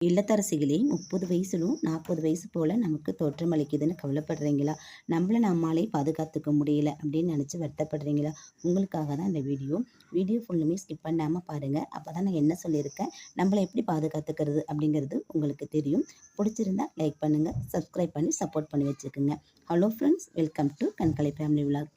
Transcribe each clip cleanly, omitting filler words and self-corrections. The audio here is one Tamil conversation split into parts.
இல்லத்தரசிகளே 30 வயசுலும் 40 வயசு போல் நமக்கு தோற்றமளிக்குதுன்னு கவலைப்படுறீங்களா? நம்மளே பாதுகாத்துக்க முடியல அப்படின்னு நினச்சி வருத்தப்படுறீங்களா? உங்களுக்காக தான் இந்த வீடியோ ஃபுல்லுமே ஸ்கிப் பண்ணாமல் பாருங்கள். அப்போ தான் நான் என்ன சொல்லியிருக்கேன், நம்மளை எப்படி பாதுகாத்துக்கிறது அப்படிங்கிறது உங்களுக்கு தெரியும். பிடிச்சிருந்தா லைக் பண்ணுங்கள், சப்ஸ்கிரைப் பண்ணி சப்போர்ட் பண்ணி வச்சுக்கோங்க. Hello friends, welcome to Kankalai family vlog.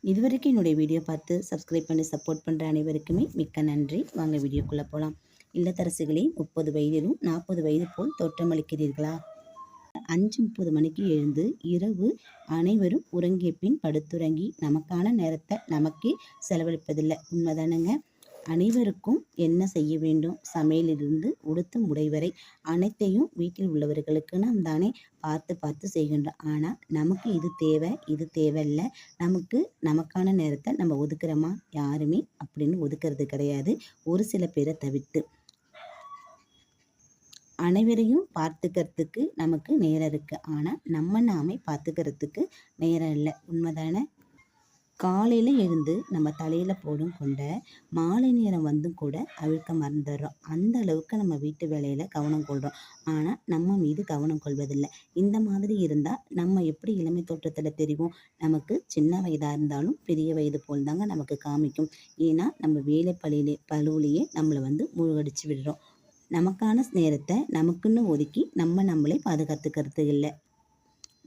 இதுவரைக்கும் என்னுடைய வீடியோ பார்த்து சப்ஸ்கிரைப் பண்ணி சப்போர்ட் பண்ணுற அனைவருக்குமே மிக்க நன்றி. வாங்க வீடியோக்குள்ளே போகலாம். இல்லத்தரசிகளே 30 வயதிலும் 40 வயது போல் தோற்றமளிக்கிறீர்களா? 5:30 மணிக்கு எழுந்து இரவு அனைவரும் உறங்கிய பின் படுத்துறங்கி நமக்கான நேரத்தை நமக்கே செலவழிப்பதில்லை. உண்மைதானுங்க? அனைவருக்கும் என்ன செய்ய வேண்டும், சமையலிலிருந்து உடுத்தும் உடை வரை அனைத்தையும் வீட்டில் உள்ளவர்களுக்கு நாம் தானே பார்த்து பார்த்து செய்கின்றோம். ஆனால் நமக்கு இது தேவை, இது தேவையில்லை, நமக்கான நேரத்தை நம்ம ஒதுக்குறோமா? யாருமே அப்படின்னு ஒதுக்கிறது கிடையாது, ஒரு சில பேரை தவிர்த்து. அனைவரையும் பார்த்துக்கிறதுக்கு நமக்கு நேரம் இருக்குது, ஆனால் நாமே பார்த்துக்கிறதுக்கு நேரம் இல்லை. உண்மைதானே? காலையில் எழுந்து நம்ம தலையில் போடும் கொண்ட மாலை நேரம் வந்தும் கூட அழுக்க மறந்துடுறோம். அந்த அளவுக்கு நம்ம வீட்டு வேலையில் கவனம் கொள்கிறோம், ஆனால் நம்ம மீது கவனம் கொள்வதில்லை. இந்த மாதிரி இருந்தால் நம்ம எப்படி இளமை தோற்றத்தில் தெரியும்? நமக்கு சின்ன வயதாக இருந்தாலும் பெரிய வயது போல் தாங்க நமக்கு காமிக்கும். ஏன்னா நம்ம வேலை பழுவிலேயே நம்மளை மூழ்கடிச்சு விடுறோம். நமக்கான நேரத்தை நமக்குன்னு ஒதுக்கி நம்மளை பாதுகாத்துக்கிறது இல்லை.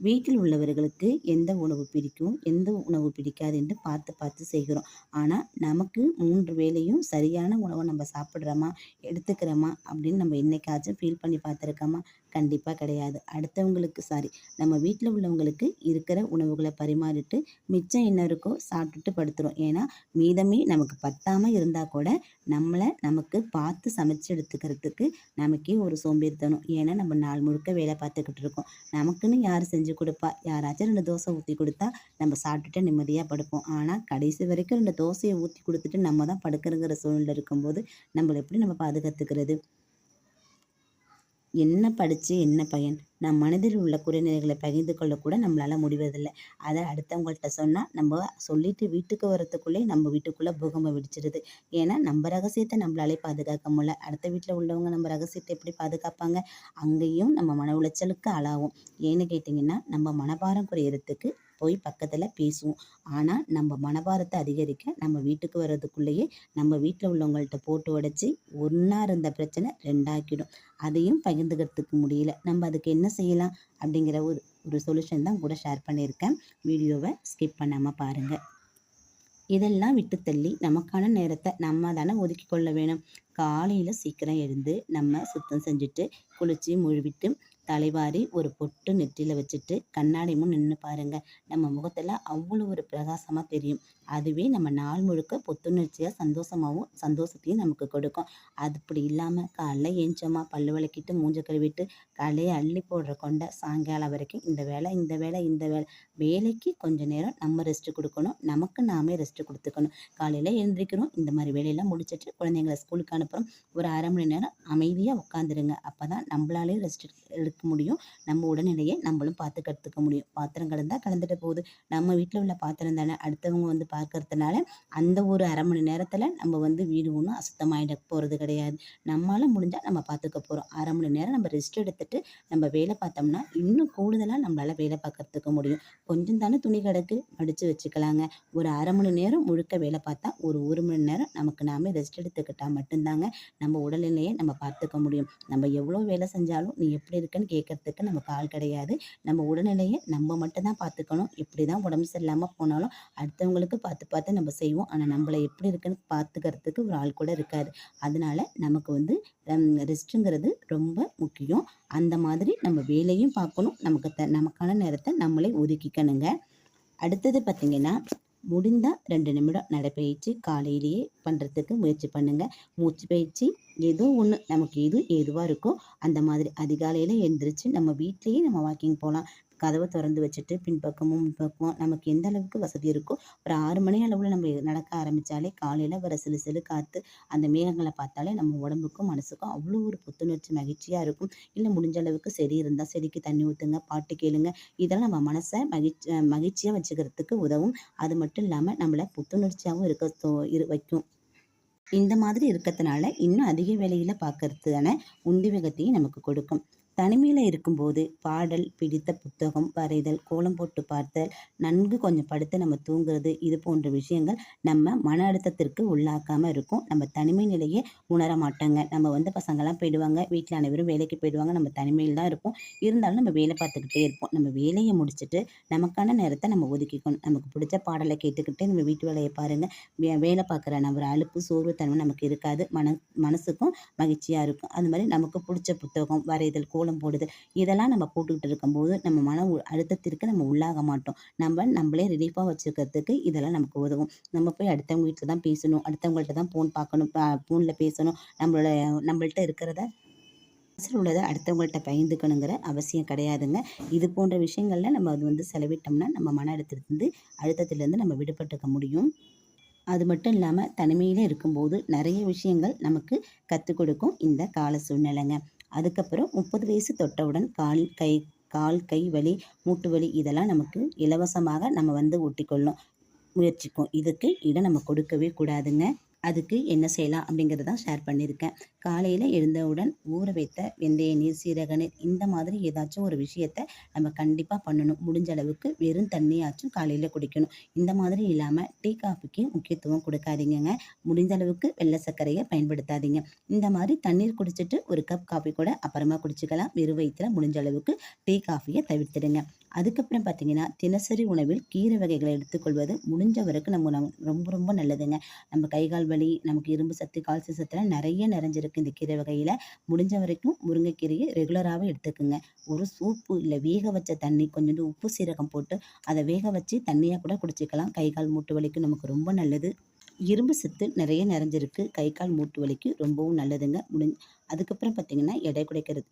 வீட்டில் உள்ளவர்களுக்கு எந்த உணவு பிடிக்கும், எந்த உணவு பிடிக்காது என்று பார்த்து பார்த்து செய்கிறோம். ஆனால் நமக்கு 3 வேளையும் சரியான உணவை நம்ம சாப்பிட்றோமா, எடுத்துக்கிறோமா அப்படின்னு நம்ம என்னைக்காச்சும் ஃபீல் பண்ணி பார்த்துருக்கோமா? கண்டிப்பாக கிடையாது. நம்ம வீட்டில் உள்ளவங்களுக்கு இருக்கிற உணவுகளை பரிமாறிட்டு மிச்சம் என்ன இருக்கோ சாப்பிட்டுட்டு படுத்துகிறோம். ஏன்னா மீதமே நமக்கு பத்தாமல் இருந்தால் கூட நமக்கு பார்த்து சமைச்சு எடுத்துக்கிறதுக்கு நமக்கே ஒரு சோம்பேறித்தனம். ஏன்னா நம்ம நாள் முழுக்க வேலை பார்த்துக்கிட்டு இருக்கோம். நமக்குன்னு யார் செஞ்சு கொடுப்பா? யாராச்சும் 2 தோசை ஊற்றி கொடுத்தா நம்ம சாப்பிட்டுட்டு நிம்மதியாக படுப்போம். ஆனால் கடைசி வரைக்கும் 2 தோசையை ஊற்றி கொடுத்துட்டு நம்ம தான் படுக்கிறங்கிற சூழ்நிலை இருக்கும்போது நம்மளை எப்படி நம்ம பாதுகாத்துக்கிறது? என்ன படித்து என்ன பயன்? நம் மனதில் உள்ள குறைநிலைகளை பகிர்ந்து கொள்ளக்கூட நம்மளால் முடிவதில்லை. அதை அடுத்தவங்கள்ட்ட சொன்னால் நம்ம சொல்லிட்டு வீட்டுக்கு வரத்துக்குள்ளே நம்ம வீட்டுக்குள்ளே பூகம்பம் வெடிச்சிடுது. ஏன்னா நம்ம ரகசியத்தை நம்மளாலே பாதுகாக்க முடியல, அடுத்த வீட்டில் உள்ளவங்க நம்ம ரகசியத்தை எப்படி பாதுகாப்பாங்க? அங்கேயும் நம்ம மன உளைச்சலுக்கு ஆளாகும். ஏன்னு கேட்டிங்கன்னா, நம்ம மனபாரம் குறையிறதுக்கு போய் பக்கத்தில் பேசுவோம். ஆனால் நம்ம மனபாரத்தை அதிகரிக்க நம்ம வீட்டுக்கு வர்றதுக்குள்ளேயே நம்ம வீட்டில் உள்ளவங்கள்ட்ட போட்டு உடைச்சி ஒன்றா இருந்த பிரச்சனை 2 ஆக்கிடும். அதையும் பகிர்ந்துக்கிறதுக்கு முடியல. நம்ம அதுக்கு என்ன செய்யலாம் அப்படிங்கிற ஒரு சொல்யூஷன் தான் கூட ஷேர் பண்ணியிருக்கேன். வீடியோவை ஸ்கிப் பண்ணாமல் பாருங்கள். இதெல்லாம் விட்டு தள்ளி நமக்கான நேரத்தை நம்ம தானே ஒதுக்கி கொள்ள வேணும். காலையில் சீக்கிரம் எழுந்து நம்ம சுத்தம் செஞ்சுட்டு குளித்து முழுவிட்டு தலைவாரி ஒரு பொட்டு நெற்றியில் வச்சுட்டு கண்ணாடி முன் நின்று பாருங்கள். நம்ம முகத்தில் அவ்வளோ ஒரு பிரகாசமாக தெரியும். அதுவே நம்ம நாள் முழுக்க புத்துணர்ச்சியாக சந்தோஷத்தையும் நமக்கு கொடுக்கும். அது இப்படி இல்லாமல் காலைல ஏஞ்சோமா, பல்லு விளக்கிட்டு மூஞ்ச கழுவிட்டு காலையை அள்ளி போடுற கொண்ட சாயங்காலம் வரைக்கும் இந்த வேலை வேலைக்கு கொஞ்சம் நேரம் நம்ம ரெஸ்ட்டு கொடுக்கணும். நமக்கு நாமே ரெஸ்ட்டு கொடுத்துக்கணும். காலையில் எழுந்திரிக்கிறோம், இந்த மாதிரி வேலையெல்லாம் முடிச்சிட்டு குழந்தைங்களை ஸ்கூலுக்கு அனுப்புகிறோம். ஒரு 1/2 மணி நேரம் அமைதியாக உட்காந்துருங்க. அப்போ தான் நம்மளாலே ரெஸ்ட் எடுக்க முடியும். நம்ம உடல்நிலையை நம்மளும் பார்த்து கற்றுக்க முடியும். பாத்திரம் கிடந்தால் கலந்துட்டு போகுது, நம்ம வீட்டில் உள்ள பாத்திரம் தானே அடுத்தவங்க பார்க்கறதுனால அந்த ஒரு 1/2 மணி நேரத்தில் நம்ம வீடு ஒன்றும் அசுத்தமாயிட போகிறது கிடையாது. நம்மளால் முடிஞ்சால் நம்ம பார்த்துக்க போகிறோம். 1/2 மணி நேரம் நம்ம ரெஸ்ட் எடுத்துட்டு நம்ம வேலை பார்த்தோம்னா இன்னும் கூடுதலாக நம்மளால் வேலை பார்க்கறதுக்கு முடியும். கொஞ்சம் தானே துணி கிடக்கு, மடித்து வச்சுக்கலாங்க. ஒரு 1/2 மணி நேரம் முழுக்க வேலை பார்த்தா ஒரு மணி நேரம் நமக்கு நாமே ரெஸ்ட் எடுத்துக்கிட்டால் மட்டும்தாங்க நம்ம உடல்நிலையை நம்ம பார்த்துக்க முடியும். நம்ம எவ்வளோ வேலை செஞ்சாலும் நீ எப்படி இருக்குன்னு கேட்கறதுக்கு நமக்கு ஆள் கிடையாது. நம்ம உடல்நிலையை நம்ம மட்டும்தான் பார்த்துக்கணும். இப்படி தான் உடம்பு சரியில்லாமல் போனாலும் அடுத்தவங்களுக்கு பார்த்து பார்த்து நம்ம செய்வோம். ஆனால் நம்மளை எப்படி இருக்குன்னு பார்த்துக்கிறதுக்கு ஒரு ஆள் கூட இருக்காது. அதனால நமக்கு ரெஸ்ட்டுங்கிறது ரொம்ப முக்கியம். அந்த மாதிரி நம்ம வேலையும் பார்க்கணும், நமக்கான நேரத்தை நம்மளே ஒதுக்கிக்கணுங்க. அடுத்தது பார்த்திங்கன்னா, முடிந்தால் 2 நிமிடம் நடைப்பயிற்சி காலையிலேயே பண்ணுறதுக்கு முயற்சி பண்ணுங்கள். மூச்சு பயிற்சி ஏதோ ஒன்று நமக்கு எதுவாக இருக்கோ அந்த மாதிரி அதிகாலையில் எழுந்திரிச்சு நம்ம வீட்லேயே நம்ம வாக்கிங் போகலாம். கதவை திறந்து வச்சுட்டு பின்பக்கமும் முன்பக்கமும் நமக்கு எந்த அளவுக்கு வசதி இருக்கோ ஒரு 6 மணி அளவில் நம்ம நடக்க ஆரம்பித்தாலே காலையில் வர சிலு சிலு காற்று அந்த மேகங்களை பார்த்தாலே நம்ம உடம்புக்கும் மனசுக்கும் அவ்வளோ ஒரு புத்துணர்ச்சி மகிழ்ச்சியாக இருக்கும். இல்லை முடிஞ்ச அளவுக்கு செடி இருந்தால் செடிக்கு தண்ணி ஊற்றுங்க, பாட்டு கேளுங்க. இதெல்லாம் நம்ம மனசை மகிழ்ச்சியாக வச்சுக்கிறதுக்கு உதவும். அது மட்டும் இல்லாமல் நம்மளை புத்துணர்ச்சியாகவும் வைக்கும். இந்த மாதிரி இருக்கிறதுனால இன்னும் அதிக வேலையில பார்க்கறதுக்கான உந்துவேகத்தையும் நமக்கு கொடுக்கும். தனிமையில இருக்கும்போது பாடல், பிடித்த புத்தகம், வரைதல், கோலம் போட்டு பார்த்தல், நன்கு கொஞ்சம் படுத்து நம்ம தூங்குறது, இது போன்ற விஷயங்கள் நம்ம மன அழுத்தத்திற்கு உள்ளாக்காம இருக்கும். நம்ம தனிமை நிலையே உணர மாட்டோங்க. நம்ம வந்து பசங்கலாம் போயிடுவாங்க, வீட்ல அனைவரும் வேலைக்கு போயிடுவாங்க. நம்ம தனிமையில் தான் இருப்போம். இருந்தாலும் நம்ம வேலை பார்த்துக்கிட்டே இருப்போம். நம்ம வேலைய முடிச்சுட்டு நமக்கான நேரத்த நம்ம ஒதுக்கிக்கணும். நமக்கு பிடிச்ச பாடல கேட்டுக்கிட்டு நம்ம வீட்டு வேலைய பாருங்க. வேலை பார்க்குற நம்ம ஒரு அலுப்பு, சோர்வுத்தன்மை நமக்கு இருக்காது. மனசுக்கும் மகிழ்ச்சியா இருக்கும். அது மாரி நமக்கு புடிச்ச புத்தகம், வரைதல், கோலம் போடுதல் இதெல்லாம் நம்ம போட்டுக்கிட்டு இருக்கும்போது, நம்ம அழுத்தத்திற்கு நம்ம உள்ளாக மாட்டோம். நம்மளே ரிலீஃபா வச்சுக்கிறதுக்கு இதெல்லாம் நமக்கு உதவும். நம்ம போய் அடுத்தவங்க வீட்ல தான் பேசணும், அடுத்தவங்கள்ட்ட தான் ஃபோன் பார்க்கணும், ஃபோன்ல பேசணும். நம்மள்ட்ட இருக்கிறத மனசுல உள்ளத அடுத்தவங்கள்ட்ட பகிர்ந்துக்கணுங்கிற அவசியம் கிடையாதுங்க. இது போன்ற விஷயங்கள்ல நம்ம அது வந்து செலவிட்டோம்னா, நம்ம மன அழுத்தத்திலிருந்து நம்ம விடுபட்டுக்க முடியும். அது மட்டும் இல்லாம தனிமையில இருக்கும்போது நெறைய விஷயங்கள் நமக்கு கத்துக் கொடுக்கும் இந்த கால சூழ்நிலைங்க. அதுக்கப்புறம் 30 வயசு தொட்டவுடன் கால், கை வலி, மூட்டு வலி இதெல்லாம் நமக்கு இலவசமாக நம்ம வந்து ஒட்டிக்கொள்ளும் முயற்சிக்கும். இதுக்கு இடம் நம்ம கொடுக்கவே கூடாதுங்க. அதுக்கு என்ன செய்யலாம் அப்படிங்கிறத தான் ஷேர் பண்ணியிருக்கேன். காலையில எழுந்தவுடன் ஊற வைத்த வெந்தய நீர், சீரக நீர் இந்த மாதிரி ஏதாச்சும் ஒரு விஷயத்த நம்ம கண்டிப்பா பண்ணணும். முடிஞ்ச அளவுக்கு வெறும் தண்ணியாச்சும் காலையில குடிக்கணும். இந்த மாதிரி இல்லாம டீ, காஃபிக்கு முக்கியத்துவம் கொடுக்காதீங்கங்க. முடிந்த அளவுக்கு வெள்ள சர்க்கரைய பயன்படுத்தாதீங்க. இந்த மாதிரி தண்ணீர் குடிச்சிட்டு ஒரு கப் காஃபி கூட அப்புறமா குடிச்சுக்கலாம். வெறும் வயித்துல முடிஞ்ச அளவுக்கு டீ, காஃபிய தவிர்த்துடுங்க. அதுக்கப்புறம் பார்த்தீங்கன்னா, தினசரி உணவில் கீரை வகைகளை எடுத்துக்கொள்வது முடிஞ்ச வரைக்கும் ரொம்ப ரொம்ப நல்லதுங்க. நம்ம கை, கால் வலி, நமக்கு இரும்பு சத்து, கால்சியம் சத்துலாம் நெறைய நிறைஞ்சிருக்கு இந்த கீரை வகையில. முடிஞ்ச வரைக்கும் முருங்கைக்கீரைய ரெகுலராவே எடுத்துக்கங்க. ஒரு சூப்பு இல்ல வேக வச்ச தண்ணி, கொஞ்சோண்டு உப்பு, சீரகம் போட்டு அத வேக வச்சு தண்ணியா கூட குடிச்சுக்கலாம். கை, கால் மூட்டு வலிக்கு நமக்கு ரொம்ப நல்லது. இரும்பு சத்து நிறைய நிறைஞ்சிருக்கு. கை, கால் மூட்டு வலிக்கு ரொம்பவும் நல்லதுங்க. அதுக்கப்புறம் பார்த்தீங்கன்னா, எடை குறைக்கிறது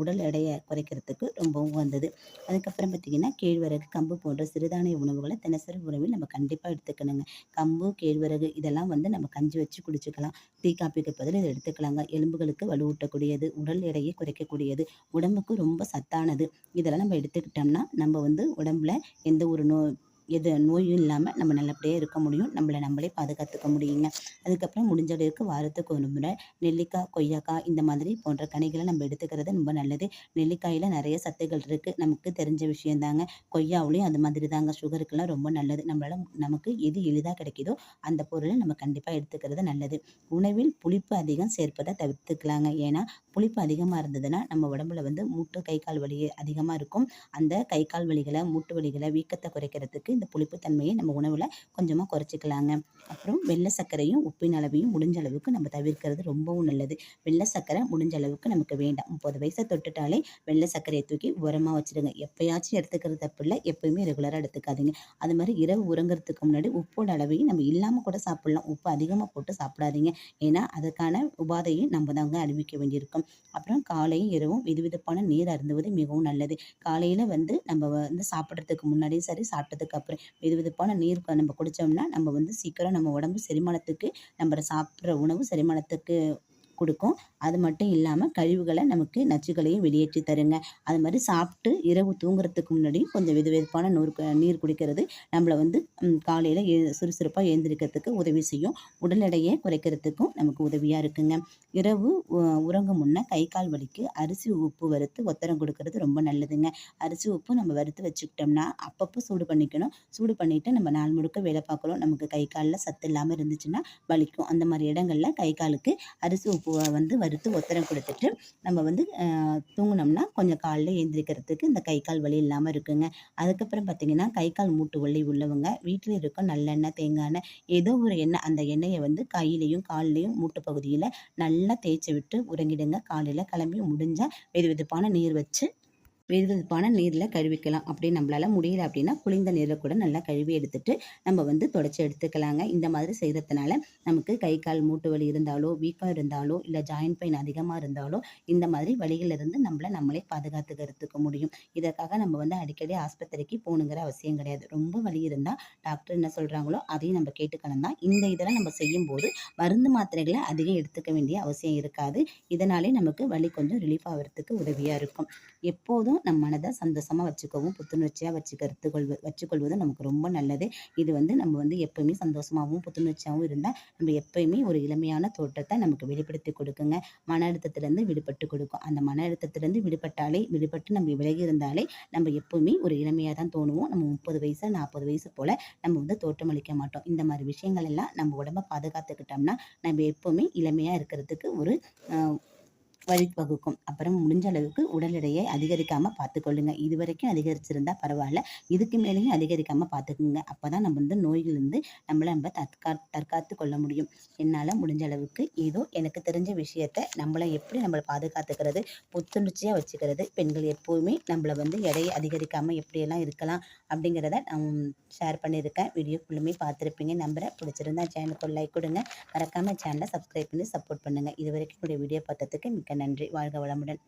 உடல் எடைய குறைக்கிறதுக்கு ரொம்பவும் உகந்தது. அதுக்கப்புறம் பார்த்தீங்கன்னா, கேழ்வரகு, கம்பு போன்ற சிறுதானிய உணவுகள தினசரி உணவில் நம்ம கண்டிப்பா எடுத்துக்கணுங்க. கம்பு, கேழ்வரகு இதெல்லாம் வந்து நம்ம கஞ்சி வச்சு குடிச்சுக்கலாம். டீ, காப்பிக்கு பதிலா இத எடுத்துக்கலாங்க. எலும்புகளுக்கு வலுவூட்டக்கூடியது, உடல் எடையை குறைக்கக்கூடியது, உடம்புக்கு ரொம்ப சத்தானது. இதெல்லாம் நம்ம எடுத்துக்கிட்டோம்னா, நம்ம வந்து உடம்புல எந்த ஒரு நோயும் இல்லாம நம்ம நல்லபடியா இருக்க முடியும். நம்மள நம்மளே பாதுகாத்துக்க முடியுங்க. அதுக்கப்புறம் முடிஞ்ச அளவுக்கு வாரத்துக்கு ஒரு முறை நெல்லிக்காய், கொய்யாக்காய் இந்த மாதிரி போன்ற கனிகள நம்ம எடுத்துக்கிறது ரொம்ப நல்லது. நெல்லிக்காயில நெறைய சத்துக்கள் இருக்கு. நமக்கு தெரிஞ்ச விஷயம் தாங்க. கொய்யாவிலயும் அது மாதிரி தாங்க. சுகருக்கெல்லாம் ரொம்ப நல்லது. நமக்கு எது எளிதா கிடைக்குதோ அந்த பொருள நம்ம கண்டிப்பா எடுத்துக்கிறது நல்லது. உணவில் புளிப்பு அதிகம் சேர்ப்பத தவிர்த்துக்கலாங்க. ஏன்னா, புளிப்பு அதிகமா இருந்ததுன்னா, நம்ம உடம்புல வந்து மூட்டு, கை, கால் வலி அதிகமா இருக்கும். அந்த கை, கால் வலிகள, மூட்டு வலிகள, வீக்கத்த குறைக்கிறதுக்கு இந்த புளிப்பு தன்மையை நம்ம உணவுல கொஞ்சமா குறைச்சிக்கலாங்க. அப்புறம் வெள்ள சர்க்கரையும், உப்பின் அளவையும் முடிஞ்ச அளவுக்கு நம்ம தவிர்க்கிறது ரொம்பவும் நல்லது. வெள்ள சர்க்கரை முடிஞ்ச அளவுக்கு நமக்கு வேண்டாம். 30 வயச தொட்டுட்டாலே வெள்ள சர்க்கரைய தூக்கி ஓரமா வச்சுடுங்க. எப்பயாச்சும் எடுத்துக்கிறது தப்பில்ல. எப்பயுமே ரெகுலரா எடுத்துக்காதீங்க. அது மாரி இரவு உறங்குறதுக்கு முன்னாடி உப்போட அளவையும் நம்ம இல்லாம கூட சாப்பிடலாம். உப்பு அதிகமா போட்டு சாப்பிடாதீங்க. ஏன்னா, அதுக்கான உபாதையும் நம்ம தாங்க அனுபவிக்க வேண்டியிருக்கும். அப்புறம் காலையும், இரவும் வெதுவெதுப்பான நீர் அருந்துவது மிகவும் நல்லது. காலையில வந்து நம்ம வந்து சாப்பிடுறதுக்கு முன்னாடியும் சரி, சாப்பிட்டதுக்கு அப்புறம் வெதுவெதுப்பான நீர் நம்ம குடிச்சோம்னா, நம்ம வந்து சீக்கிரம் நம்ம உடம்பு செரிமானத்துக்கு நம்ம சாப்பிடுற உணவு செரிமானத்துக்கு குடுக்கும். அது மட்டும் இல்லாம கழிவுகள நமக்கு நச்சுக்களையும் வெளியேற்றி தருங்க. அது மாரி சாப்பிட்டு இரவு தூங்குறதுக்கு முன்னாடி கொஞ்சம் வெதுவெதுப்பான நீர் குடிக்கிறது நம்மள வந்து காலையில சுறுசுறுப்பா எழுந்திரிக்கிறதுக்கு உதவி செய்யும். உடல் எடையை குறைக்கிறதுக்கும் நமக்கு உதவியா இருக்குங்க. இரவு உறங்கும் முன்ன கை, கால் வலிக்கு அரிசி உப்பு வறுத்து ஒத்தடம் குடுக்கறது ரொம்ப நல்லதுங்க. அரிசி உப்பு நம்ம வறுத்து வச்சுக்கிட்டோம்னா, அப்பப்போ சூடு பண்ணிக்கணும். சூடு பண்ணிட்டு நம்ம நாள் முழுக்க வேலை பார்க்குறோம். நமக்கு கை, கால்ல சத்து இல்லாம இருந்துச்சுன்னா வலிக்கும். அந்த மாரி இடங்கள்ல கை, காலுக்கு அரிசி உப்பு வந்து வறுத்து ஒத்தடம் குடுத்துட்டு, நம்ம வந்து தூங்குனோம்னா கொஞ்சம் காலைல எழுந்திரிக்கிறதுக்கு இந்த கை, கால் வலி இல்லாம இருக்குங்க. அதுக்கப்புறம் பார்த்தீங்கன்னா, கை, கால் மூட்டு வலி உள்ளவங்க வீட்ல இருக்க நல்லெண்ணெய், தேங்காய் எண்ணெய் ஏதோ ஒரு எண்ணெய் அந்த எண்ணெய வந்து கையிலயும், கால்லயும் மூட்டு பகுதியில நல்லா தேய்ச்சு விட்டு உறங்கிடுங்க. காலையில கிளம்பி முடிஞ்சா வெதுவெதுப்பான நீர் வச்சு வெதுவெதுப்பான நீர்ல கழுவிக்கலாம். அப்படி நம்மளால முடியல அப்படின்னா, குளிர்ந்த நீர்ல கூட நல்லா கழுவி எடுத்துட்டு, நம்ம வந்து தொடச்சு எடுத்துக்கலாங்க. இந்த மாதிரி செய்றதுனால, நமக்கு கை, கால் மூட்டு வலி இருந்தாலோ, வீக்கம் இருந்தாலோ, இல்ல ஜாயிண்ட் பெயின் அதிகமா இருந்தாலோ, இந்த மாதிரி வலிகளிலிருந்து நம்மள நம்மளே பாதுகாத்துக்கிறதுக்கு முடியும். இதற்காக நம்ம வந்து அடிக்கடி ஆஸ்பத்திரிக்கு போகணுங்கிற அவசியம் கிடையாது. ரொம்ப வலி இருந்தா, டாக்டர் என்ன சொல்றாங்களோ, அதையும் நம்ம கேட்டுக்கணும் தான். இந்த இதெல்லாம் நம்ம செய்யும்போது, மருந்து மாத்திரைகள அதிகம் எடுத்துக்க வேண்டிய அவசியம் இருக்காது. இதனாலே நமக்கு வலி கொஞ்சம் ரிலீஃப் ஆவறதுக்கு உதவியா இருக்கும். எப்போதும் நம்ம மனதை சந்தோஷமாக வச்சுக்கவும் புத்துணர்ச்சியாக வச்சுக்கொள்வதும் நமக்கு ரொம்ப நல்லது. இது நம்ம எப்பயுமே சந்தோஷமாகவும் புத்துணர்ச்சியாகவும் இருந்தால் நம்ம எப்பயுமே ஒரு இளமையான தோற்றத்தை நமக்கு வெளிப்படுத்தி கொடுக்குங்க. மன அழுத்தத்திலேருந்து விடுபட்டு கொடுக்கும். அந்த மன அழுத்தத்திலேருந்து விடுபட்டு நம்ம விலகி இருந்தாலே நம்ம எப்பவுமே ஒரு இளமையாக தான் தோணுவோம். நம்ம 30 வயசு 40 வயசு போல் நம்ம தோற்றமளிக்க மாட்டோம். இந்த மாதிரி விஷயங்கள் எல்லாம் நம்ம உடம்ப பாதுகாத்துக்கிட்டோம்னா நம்ம எப்பவுமே இளமையாக இருக்கிறதுக்கு ஒரு வழிவகுக்கும். அப்புறம் முடிஞ்ச அளவுக்கு உடல் எடையை அதிகரிக்காமல் பார்த்துக்கொள்ளுங்க. இதுவரைக்கும் அதிகரிச்சிருந்தா பரவாயில்ல, இதுக்கு மேலேயும் அதிகரிக்காமல் பார்த்துக்குங்க. அப்போ தான் நம்ம நோயிலிருந்து நம்ம தற்காத்து கொள்ள முடியும். என்னால் முடிஞ்ச அளவுக்கு ஏதோ எனக்கு தெரிஞ்ச விஷயத்த நம்மளை பாதுகாத்துக்கிறது, புத்துணர்ச்சியாக வச்சுக்கிறது, பெண்கள் எப்போவுமே நம்மளை எடையை அதிகரிக்காமல் எப்படியெல்லாம் இருக்கலாம் அப்படிங்கிறத நான் ஷேர் பண்ணியிருக்கேன். வீடியோ ஃபுல்லுமே பார்த்துருப்பீங்க நம்புகிறேன். பிடிச்சிருந்தா சேனலுக்கு ஒரு லைக் கொடுங்க. மறக்காமல் சேனலை சப்ஸ்கிரைப் பண்ணி சப்போர்ட் பண்ணுங்கள். இது வரைக்கும் என்னுடைய வீடியோ பார்த்ததுக்கு மிக்க நன்றி. வாழ்க வளமுடன்.